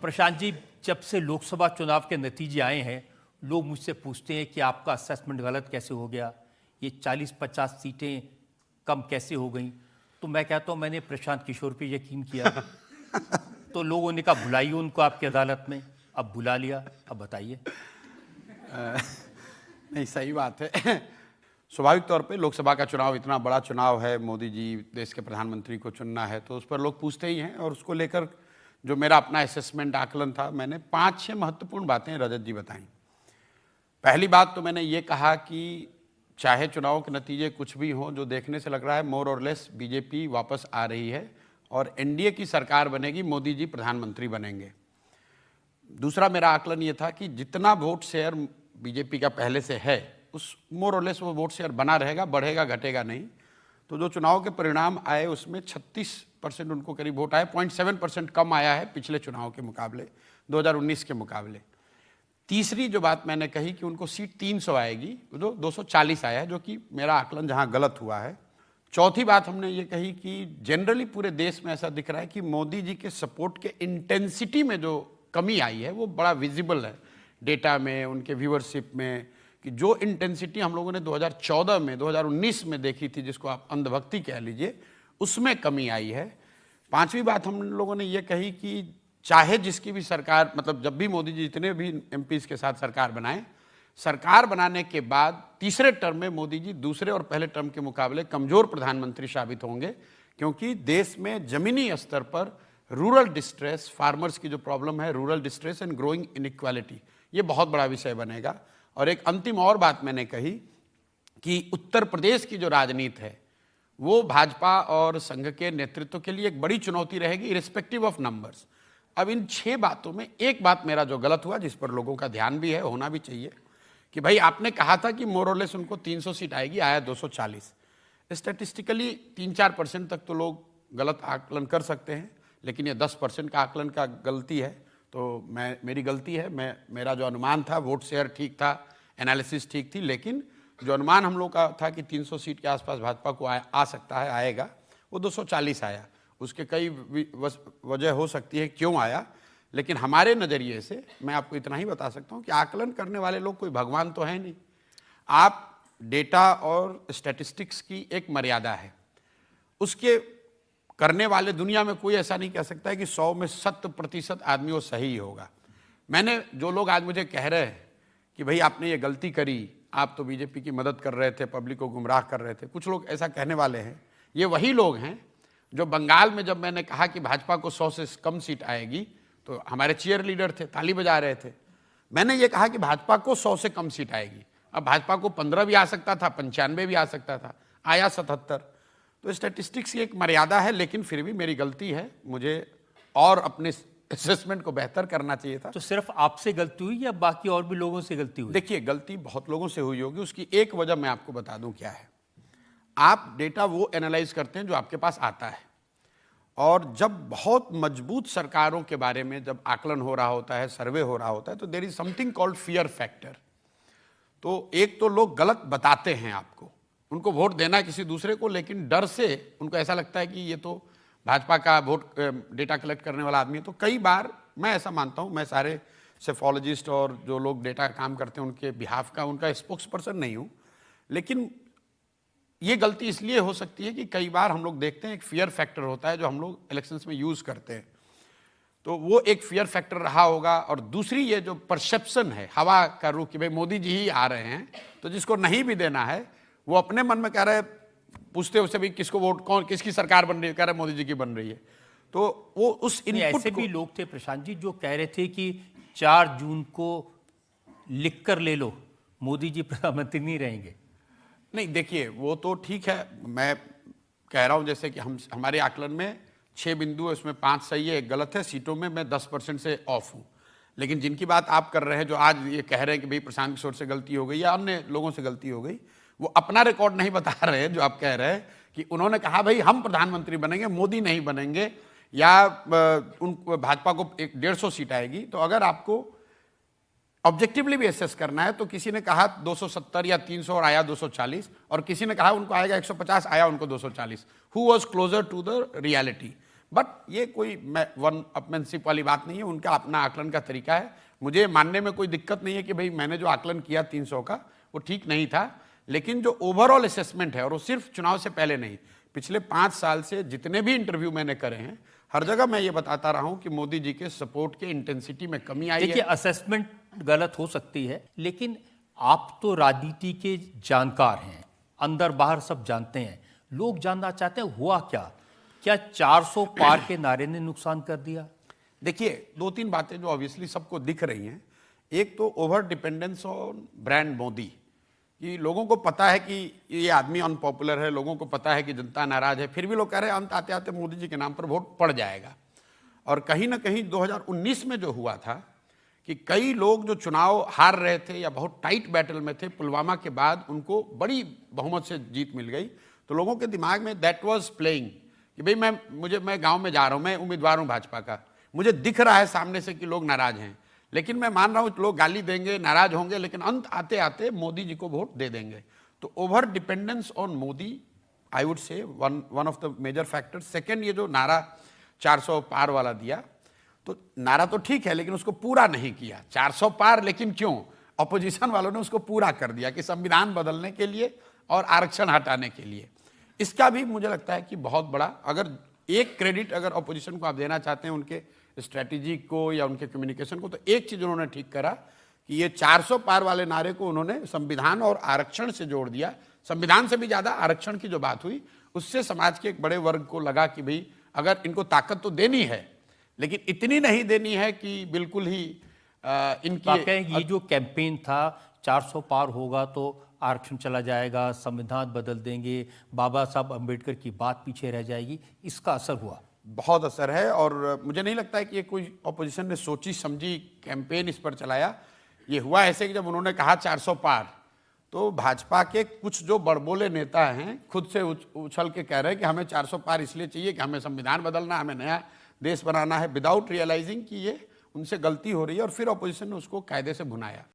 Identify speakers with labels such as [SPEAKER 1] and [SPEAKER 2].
[SPEAKER 1] प्रशांत जी, जब से लोकसभा चुनाव के नतीजे आए हैं, लोग मुझसे पूछते हैं कि आपका असेसमेंट गलत कैसे हो गया, ये 40-50 सीटें कम कैसे हो गई। तो मैं कहता हूँ मैंने प्रशांत किशोर पे यकीन किया तो लोगों ने कहा बुलाइए उनको आपकी अदालत में। अब बुला लिया, अब बताइए।
[SPEAKER 2] नहीं, सही बात है। स्वाभाविक तौर पे लोकसभा का चुनाव इतना बड़ा चुनाव है, मोदी जी देश के प्रधानमंत्री को चुनना है, तो उस पर लोग पूछते ही हैं। और उसको लेकर जो मेरा अपना असेसमेंट आकलन था, मैंने 5-6 महत्वपूर्ण बातें रजत जी बताई। पहली बात तो मैंने ये कहा कि चाहे चुनाव के नतीजे कुछ भी हों, जो देखने से लग रहा है मोर और लेस बीजेपी वापस आ रही है और एनडीए की सरकार बनेगी, मोदी जी प्रधानमंत्री बनेंगे। दूसरा मेरा आकलन ये था कि जितना वोट शेयर बीजेपी का पहले से है, उस मोर और लेस वो वोट शेयर बना रहेगा, बढ़ेगा घटेगा नहीं। तो जो चुनाव के परिणाम आए उसमें 36% उनको करीब वोट आए, 0.7% कम आया है पिछले चुनाव के मुकाबले, 2019 के मुकाबले। तीसरी जो बात मैंने कही कि उनको सीट 300 आएगी, जो 240 आया है, जो कि मेरा आकलन जहां गलत हुआ है। चौथी बात हमने ये कही कि जनरली पूरे देश में ऐसा दिख रहा है कि मोदी जी के सपोर्ट के इंटेंसिटी में जो कमी आई है वो बड़ा विजिबल है डेटा में, उनके व्यूअरशिप में, कि जो इंटेंसिटी हम लोगों ने 2014 में 2019 में देखी थी, जिसको आप अंधभक्ति कह लीजिए, उसमें कमी आई है। पांचवी बात हम लोगों ने ये कही कि चाहे जिसकी भी सरकार, मतलब जब भी मोदी जी जितने भी एमपीज के साथ सरकार बनाएं, सरकार बनाने के बाद तीसरे टर्म में मोदी जी दूसरे और पहले टर्म के मुकाबले कमजोर प्रधानमंत्री साबित होंगे, क्योंकि देश में जमीनी स्तर पर रूरल डिस्ट्रेस, फार्मर्स की जो प्रॉब्लम है, rural distress and growing inequality, ये बहुत बड़ा विषय बनेगा। और एक अंतिम और बात मैंने कही कि उत्तर प्रदेश की जो राजनीति है वो भाजपा और संघ के नेतृत्व के लिए एक बड़ी चुनौती रहेगी, इरिस्पेक्टिव ऑफ नंबर्स। अब इन 6 बातों में एक बात मेरा जो गलत हुआ, जिस पर लोगों का ध्यान भी है, होना भी चाहिए, कि भाई आपने कहा था कि मोरलेस उनको 300 सीट आएगी, आया 240। स्टैटिस्टिकली 3-4% तक तो लोग गलत आकलन कर सकते हैं, लेकिन ये 10% का आकलन का गलती है, तो मेरी गलती है। मेरा जो अनुमान था, वोट शेयर ठीक था, एनालिसिस ठीक थी, लेकिन जो अनुमान हम लोग का था कि 300 सीट के आसपास भाजपा को आ सकता है, आएगा, वो 240 आया। उसके कई वजह हो सकती है क्यों आया, लेकिन हमारे नज़रिए से मैं आपको इतना ही बता सकता हूँ कि आकलन करने वाले लोग कोई भगवान तो है नहीं। आप डेटा और स्टैटिस्टिक्स की एक मर्यादा है, उसके करने वाले दुनिया में कोई ऐसा नहीं कह सकता है कि 100 में 70% आदमी वो सही होगा। मैंने, जो लोग आज मुझे कह रहे हैं कि भाई आपने ये गलती करी, आप तो बीजेपी की मदद कर रहे थे, पब्लिक को गुमराह कर रहे थे, कुछ लोग ऐसा कहने वाले हैं। ये वही लोग हैं जो बंगाल में जब मैंने कहा कि भाजपा को 100 से कम सीट आएगी, तो हमारे चीयर लीडर थे, ताली बजा रहे थे। मैंने ये कहा कि भाजपा को 100 से कम सीट आएगी। अब भाजपा को 15 भी आ सकता था, 95 भी आ सकता था, आया 77। तो स्टैटिस्टिक्स की एक मर्यादा है, लेकिन फिर भी मेरी गलती है, मुझे और अपने असेसमेंट को बेहतर करना चाहिए था।
[SPEAKER 1] तो सिर्फ आपसे गलती हुई या बाकी और भी लोगों से गलती हुई?
[SPEAKER 2] देखिए, गलती बहुत लोगों से हुई होगी, उसकी एक वजह मैं आपको बता दूं क्या है। आप डेटा वो एनालाइज करते हैं जो आपके पास आता है, और जब बहुत मजबूत सरकारों के बारे में जब आकलन हो रहा होता है, सर्वे हो रहा होता है, तो there is something called fear factor. तो एक तो लोग गलत बताते हैं आपको, उनको वोट देना है किसी दूसरे को, लेकिन डर से उनको ऐसा लगता है कि ये तो भाजपा का वोट डेटा कलेक्ट करने वाला आदमी है। तो कई बार मैं ऐसा मानता हूँ, मैं सारे सेफोलॉजिस्ट और जो लोग डेटा का काम करते हैं उनके बिहाफ का उनका स्पोक्स पर्सन नहीं हूँ, लेकिन ये गलती इसलिए हो सकती है कि कई बार हम लोग देखते हैं एक फियर फैक्टर होता है जो हम लोग इलेक्शंस में यूज़ करते हैं, तो वो एक फियर फैक्टर रहा होगा। और दूसरी ये जो परसेप्शन है, हवा का रुख कि भाई मोदी जी ही आ रहे हैं, तो जिसको नहीं भी देना है वो अपने मन में कह रहे, पूछते उससे भी किसको वोट, कौन किसकी सरकार बन रही है, कह रहे मोदी जी की बन रही है। तो वो उस इनपुट
[SPEAKER 1] ऐसे भी लोग थे प्रशांत जी जो कह रहे थे कि 4 जून को लिख कर ले लो, मोदी जी प्रधानमंत्री नहीं रहेंगे।
[SPEAKER 2] नहीं, देखिए वो तो ठीक है, मैं कह रहा हूं जैसे कि हमारे आकलन में 6 बिंदु है, उसमें 5 सही है, 1 गलत है। सीटों में मैं 10% से ऑफ हूं, लेकिन जिनकी बात आप कर रहे हैं, जो आज ये कह रहे हैं कि भाई प्रशांत किशोर से गलती हो गई या अन्य लोगों से गलती हो गई, वो अपना रिकॉर्ड नहीं बता रहे हैं। जो आप कह रहे हैं कि उन्होंने कहा भाई हम प्रधानमंत्री बनेंगे, मोदी नहीं बनेंगे, या उन भाजपा को 150 सीट आएगी। तो अगर आपको ऑब्जेक्टिवली भी एसेस करना है, तो किसी ने कहा 270 या 300 और आया 240, और किसी ने कहा उनको आएगा 150, आया उनको 240। Who was closer to the reality? But ये कोई वन अपमेनशिप वाली बात नहीं है, उनका अपना आकलन का तरीका है। मुझे मानने में कोई दिक्कत नहीं है कि भाई मैंने जो आकलन किया 300 का वो ठीक नहीं था, लेकिन जो ओवरऑल असेसमेंट है, और वो सिर्फ चुनाव से पहले नहीं, पिछले 5 साल से जितने भी इंटरव्यू मैंने करे हैं, हर जगह मैं ये बताता रहा हूं कि मोदी जी के सपोर्ट के इंटेंसिटी में कमी आई है।
[SPEAKER 1] देखिए, असेसमेंट गलत हो सकती है, लेकिन आप तो राजनीति के जानकार हैं, अंदर बाहर सब जानते हैं। लोग जानना चाहते हैं हुआ क्या 400 पार के नारे ने नुकसान कर दिया?
[SPEAKER 2] देखिए, 2-3 बातें जो ऑब्वियसली सबको दिख रही हैं। एक तो over dependence on brand Modi, कि लोगों को पता है कि ये आदमी अनपॉपुलर है, लोगों को पता है कि जनता नाराज है, फिर भी लोग कह रहे हैं अंत आते आते मोदी जी के नाम पर वोट पड़ जाएगा। और कहीं ना कहीं 2019 में जो हुआ था कि कई लोग जो चुनाव हार रहे थे या बहुत टाइट बैटल में थे, पुलवामा के बाद उनको बड़ी बहुमत से जीत मिल गई, तो लोगों के दिमाग में दैट वाज प्लेइंग कि भाई मैं गांव में जा रहा हूं, मैं उम्मीदवार हूं भाजपा का, मुझे दिख रहा है सामने से कि लोग नाराज हैं, लेकिन मैं मान रहा हूं लोग गाली देंगे, नाराज होंगे, लेकिन अंत आते आते मोदी जी को वोट दे देंगे। तो over dependence on Modi, I would say one of the major factors. Second, ये जो नारा 400 पार वाला दिया, तो नारा तो ठीक है लेकिन उसको पूरा नहीं किया। 400 पार, लेकिन क्यों? अपोजिशन वालों ने उसको पूरा कर दिया कि संविधान बदलने के लिए और आरक्षण हटाने के लिए। इसका भी मुझे लगता है कि बहुत बड़ा, अगर एक क्रेडिट अगर अपोजिशन को आप देना चाहते हैं उनके स्ट्रेटेजी को या उनके कम्युनिकेशन को, तो एक चीज उन्होंने ठीक करा कि ये 400 पार वाले नारे को उन्होंने संविधान और आरक्षण से जोड़ दिया। संविधान से भी ज्यादा आरक्षण की जो बात हुई, उससे समाज के एक बड़े वर्ग को लगा कि भाई अगर इनको ताकत तो देनी है, लेकिन इतनी नहीं देनी है कि बिल्कुल ही इनकी।
[SPEAKER 1] ये जो कैंपेन था 400 पार होगा तो आरक्षण चला जाएगा, संविधान बदल देंगे, बाबा साहब अम्बेडकर की बात पीछे रह जाएगी, इसका असर हुआ?
[SPEAKER 2] बहुत असर है। और मुझे नहीं लगता है कि ये कोई ऑपोजिशन ने सोची समझी कैंपेन इस पर चलाया। ये हुआ ऐसे कि जब उन्होंने कहा 400 पार, तो भाजपा के कुछ जो बड़बोले नेता हैं खुद से उछल के कह रहे हैं कि हमें 400 पार इसलिए चाहिए कि हमें संविधान बदलना, हमें नया देश बनाना है, विदाउट रियलाइजिंग कि ये उनसे गलती हो रही है, और फिर ऑपोजिशन ने उसको कायदे से भुनाया।